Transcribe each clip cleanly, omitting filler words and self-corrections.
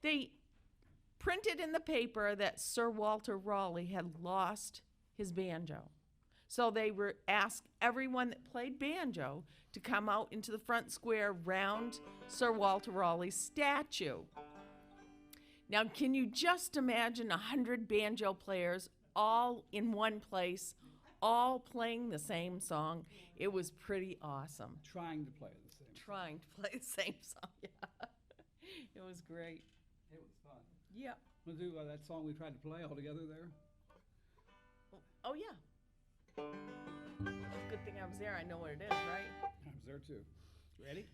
They printed in the paper that Sir Walter Raleigh had lost his banjo. So they were asked everyone that played banjo to come out into the front square round Sir Walter Raleigh's statue. Now, can you just imagine 100 banjo players all in one place, all playing the same song? It was pretty awesome. Trying to play the same. Trying to play the same song, yeah. It was great. It was fun. Yep. Want to do that song we tried to play all together there? Oh, yeah. Good thing I was there. I know what it is, right? I was there too. Ready?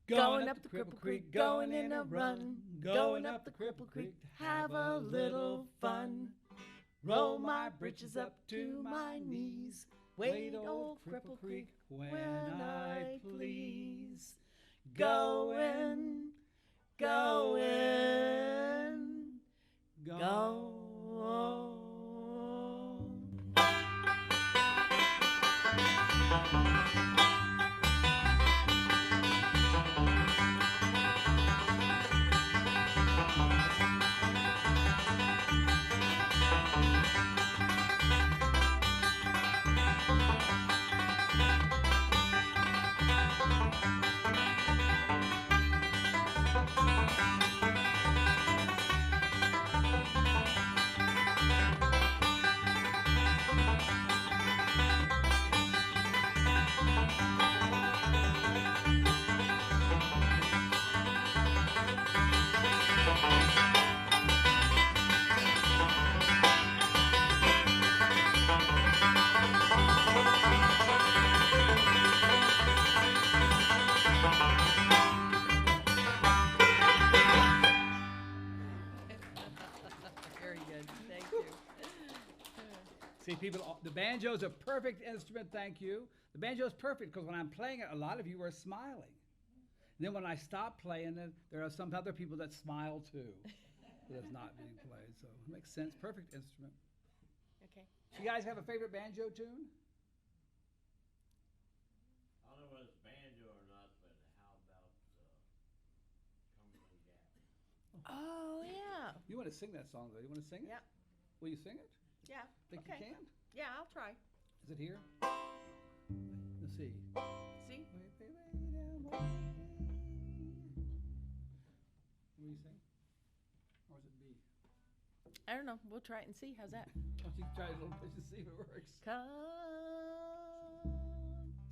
Going up the Cripple Creek, going in a run. Going up the Cripple Creek to have a little fun. Roll my britches up to my knees. Wade old Cripple Creek when I please. Going, going, going. See, people, the banjo is a perfect instrument, thank you. The banjo is perfect because when I'm playing it, a lot of you are smiling. And then when I stop playing it, there are some other people that smile too. That's not being played, so it makes sense. Perfect instrument. Okay. You guys have a favorite banjo tune? I don't know whether it's banjo or not, but how about Cumberland Gap? Oh, yeah. You want to sing that song, though? You want to sing it? Yeah. Will you sing it? Yeah. Think Okay. you can? Yeah, I'll try. Is it here? Let's see. See? Will you sing? Or is it B? I don't know. We'll try it and see. How's that? Why don't you try it a little bit to see if it works? Come.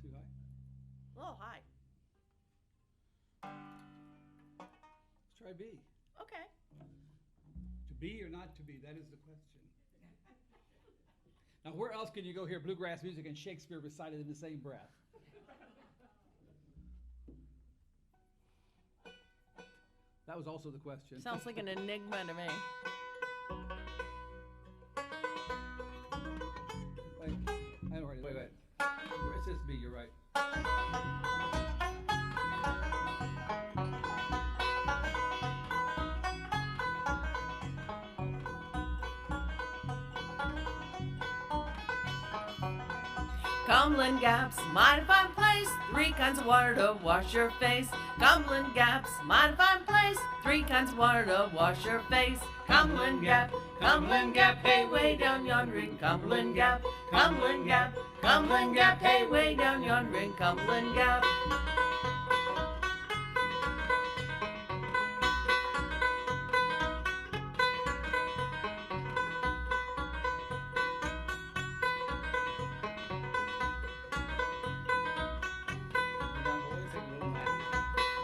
Too high? A little high. Let's try B. Okay. To be or not to be, that is the question. Now, where else can you go hear bluegrass music and Shakespeare recited in the same breath? That was also the question. Sounds like an enigma to me. Wait, I don't wait. It says B, you're right. Cumberland Gap's mighty fine place, 3 kinds of water to wash your face. Cumberland Gap's mighty fine place, 3 kinds of water to wash your face. Cumberland Gap, hey, way down yonder in Cumberland Gap. Cumberland Gap, hey, way down yonder in Cumberland Gap.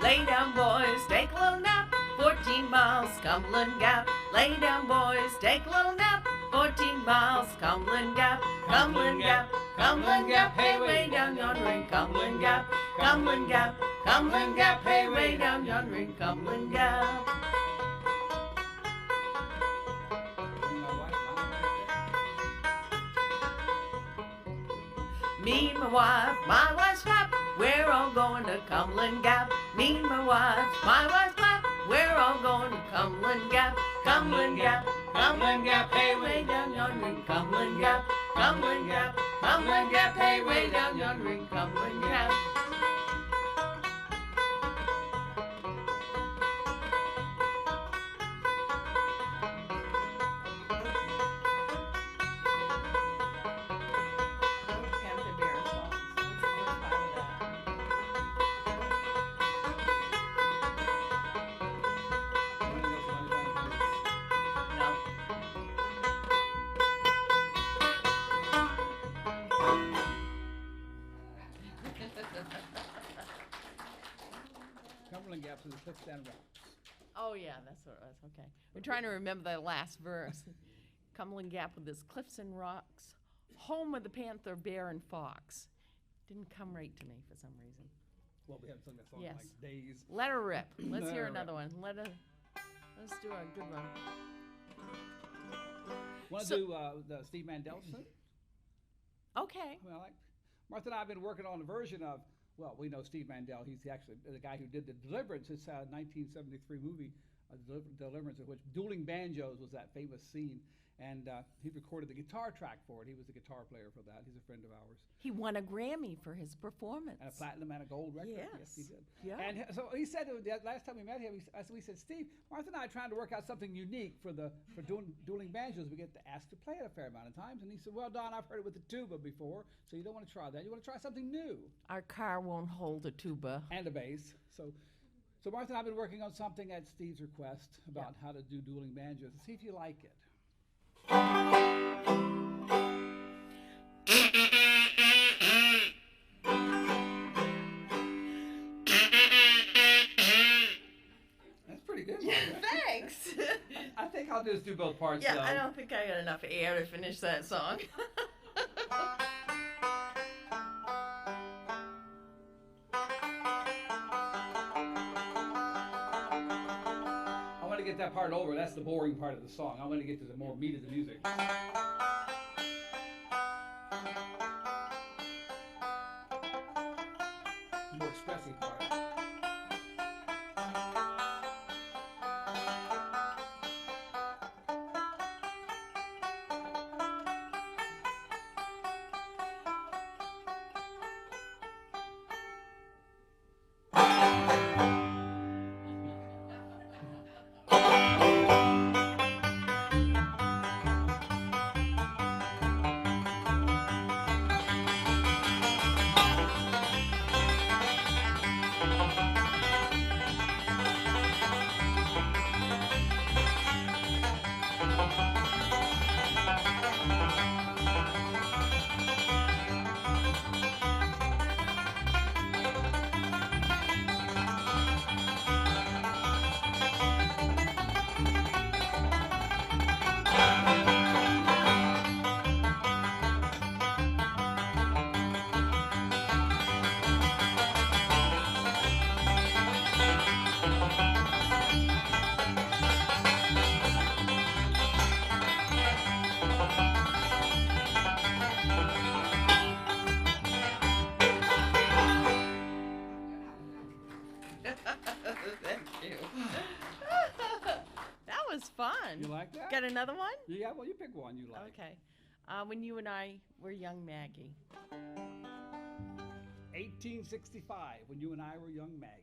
Lay down, boys, take a little nap. 14 miles, Cumberland Gap. Lay down, boys, take a little nap. 14 miles, Cumberland Gap. Cumberland Gap, hey, way down yonder in Cumberland Gap. Cumberland Gap, hey, way down yonder in Cumberland Gap. Me and my wife's clap, we're all going to Cumberland Gap. Me and my wife's clap, we're all going to Cumberland Gap. Cumberland Gap, hey, way down yonder in Cumberland Gap. Cumberland Gap, hey, way down yonder in Cumberland Gap. gaps in the cliffs and rocks. Oh, yeah, that's what it was. Okay. We're trying to remember the last verse. Cumberland Gap with its cliffs and rocks, home of the panther, bear, and fox. Didn't come right to me for some reason. Well, we haven't sung that song Yes. in like days. Let her rip. Let's Let hear her another one. Let's do a good one. Want to So- do the Steve Mandel song? Okay. Well, Martha and I have been working on a version of, well, we know Steve Mandel. He's actually the guy who did the Deliverance. It's a 1973 movie, Deliverance, in which dueling banjos was that famous scene. And he recorded the guitar track for it. He was the guitar player for that. He's a friend of ours. He won a Grammy for his performance. And a platinum and a gold record. Yes. He did. Yeah. And so he said, last time we met him, we said, Steve, Martha and I are trying to work out something unique for dueling banjos. We get asked to play it a fair amount of times. And he said, well, Don, I've heard it with the tuba before, so you don't want to try that. You want to try something new. Our car won't hold a tuba. And a bass. So Martha and I have been working on something at Steve's request about how to do dueling banjos. See if you like it. That's pretty good. Thanks. I think I'll just do both parts. Yeah, though. I don't think I got enough air to finish that song. I want to get that part over. That's the boring part of the song. I want to get to the more meat of the music. More expressive part. Thank you. That was fun. You like that? Got another one? Yeah, well, you pick one you like. Okay. When you and I were young Maggie. 1865, when you and I were young Maggie.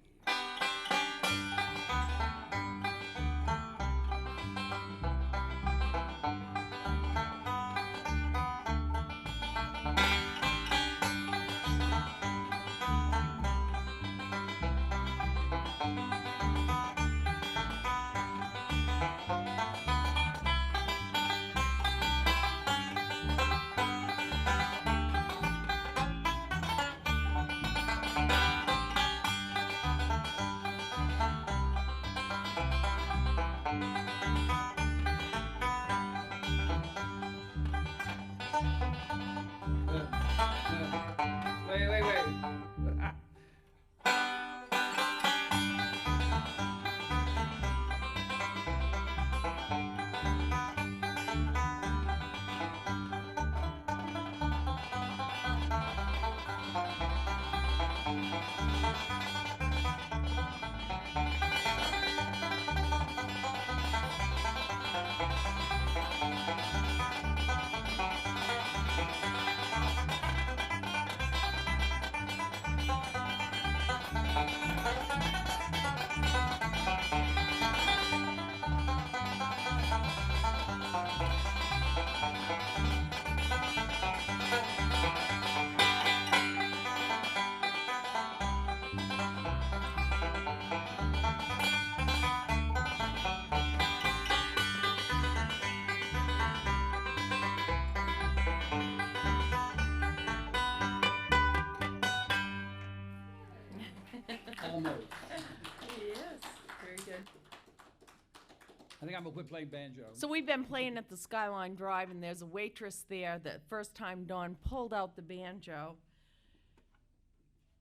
I think I'm gonna quit playing banjo. So we've been playing at the Skyline Drive, and there's a waitress there. The first time Dawn pulled out the banjo,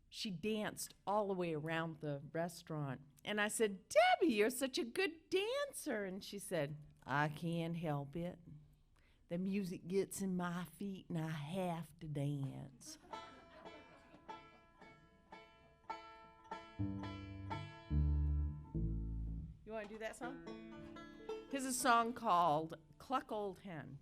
she danced all the way around the restaurant. And I said, Debbie, you're such a good dancer. And she said, I can't help it. The music gets in my feet, and I have to dance. You want to do that song? Here's a song called Cluck Old Hen.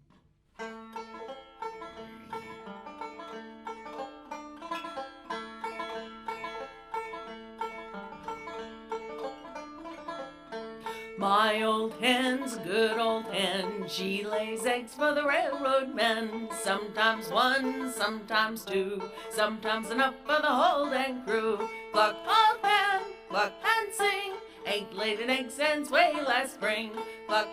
My old hen's a good old hen. She lays eggs for the railroad men. Sometimes one, sometimes two, sometimes enough for the whole dang crew. Cluck and sing. Ain't laid an egg since way last spring. Cluck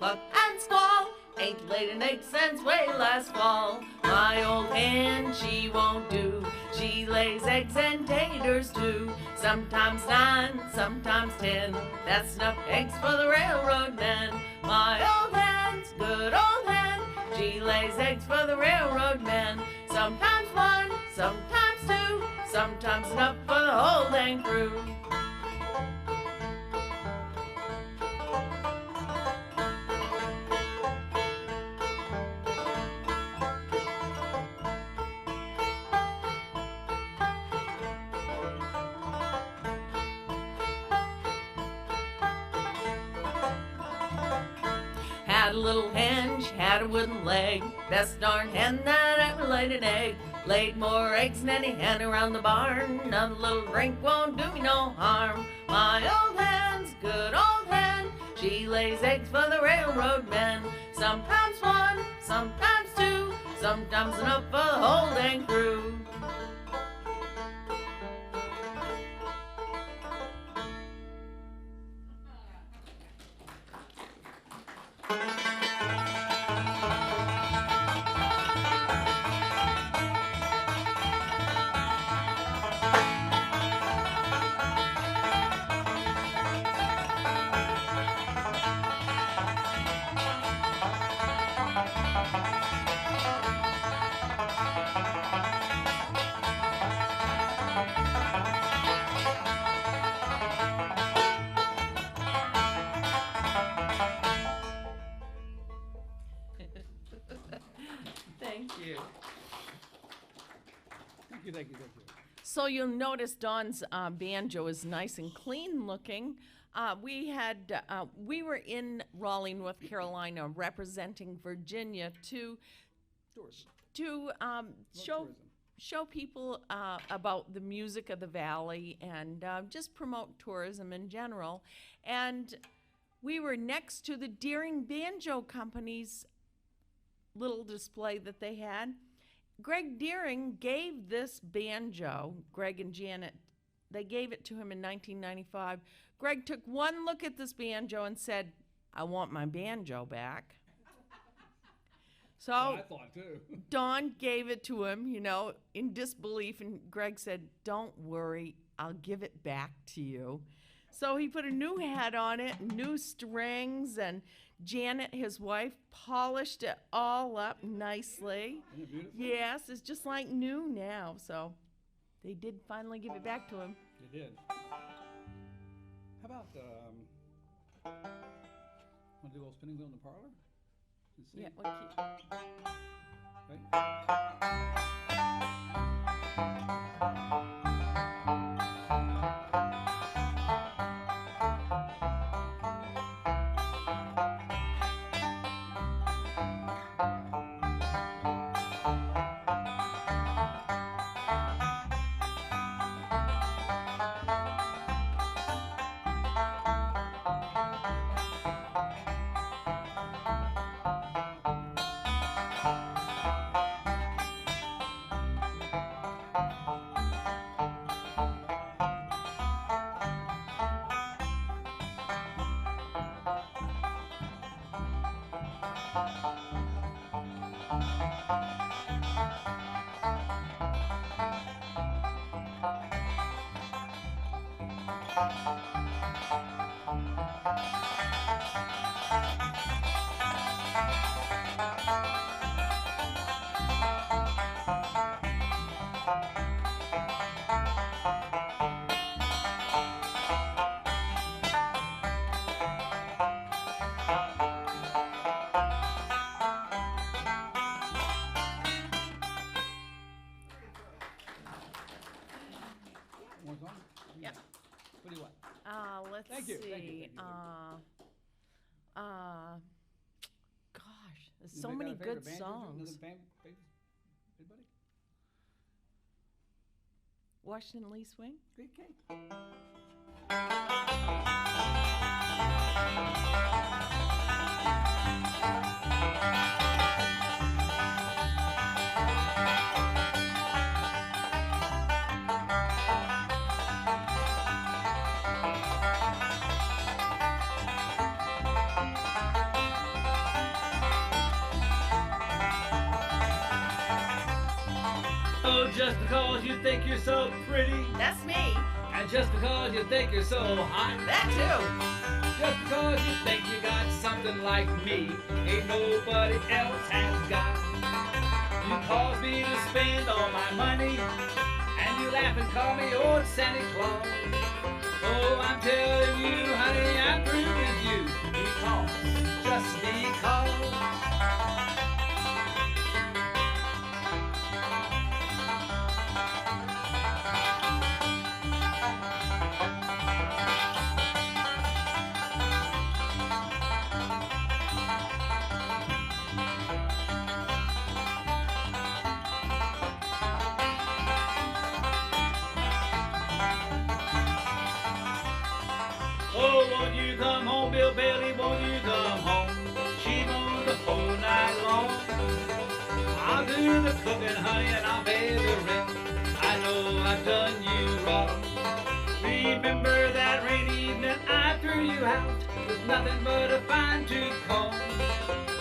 and squall. Ain't laid an egg since way last fall. My old hen, she won't do. She lays eggs and taters too. Sometimes 9, sometimes 10. That's enough eggs for the railroad men. My old hen's good old hen. She lays eggs for the railroad men. Sometimes 1, sometimes 2, sometimes enough for the whole dang crew. Had a little hen, she had a wooden leg. Best darn hen that ever laid an egg. Laid more eggs than any hen around the barn. Another little drink won't do me no harm. My old hen's a good old hen. She lays eggs for the railroad men. Sometimes 1, sometimes 2, sometimes enough for the whole dang crew. Thank you. Thank you. So you'll notice Dawn's banjo is nice and clean looking. We were in Raleigh, North Carolina, representing Virginia to show people about the music of the valley and just promote tourism in general. And we were next to the Deering Banjo Company's little display that they had. Greg Deering gave this banjo, Greg and Janet, they gave it to him in 1995. Greg took one look at this banjo and said, I want my banjo back. So I thought too. Dawn gave it to him, in disbelief, and Greg said, don't worry, I'll give it back to you. So he put a new head on it, new strings, and Janet, his wife, polished it all up nicely. Isn't it beautiful? Yes, it's just like new now. So they did finally give it back to him. They did. How about, want to do a little spinning wheel in the parlor? Let's see. Yeah, we'll keep. let's Thank you, see. thank you, thank you. Gosh, there's Anybody so got many a favorite good banjo? songs. Another anybody? Washington Lee Swing. Okay. Oh, just because you think you're so pretty, That's me. and just because you think you're so hot, That too. just because you think you got something like me, ain't nobody else has got. You cause me to spend all my money, and you laugh and call me old Santa Claus. Oh, I'm telling you, honey, I'm through with you, because, just because. Oh, won't you come home, Bill Bailey, won't you come home? She moaned the whole night long. I'll do the cooking, honey, and I'll pay the rent. I know I've done you wrong. Remember that rainy evening I threw you out with nothing but a fine-tooth comb.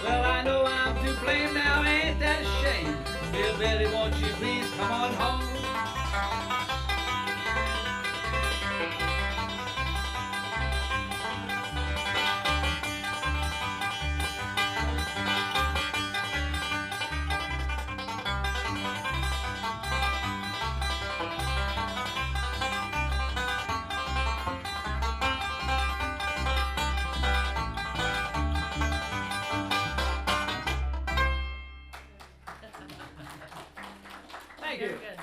Well, I know I'm to blame now, ain't that a shame? Bill Bailey, won't you please come on home? Thank you. Very good.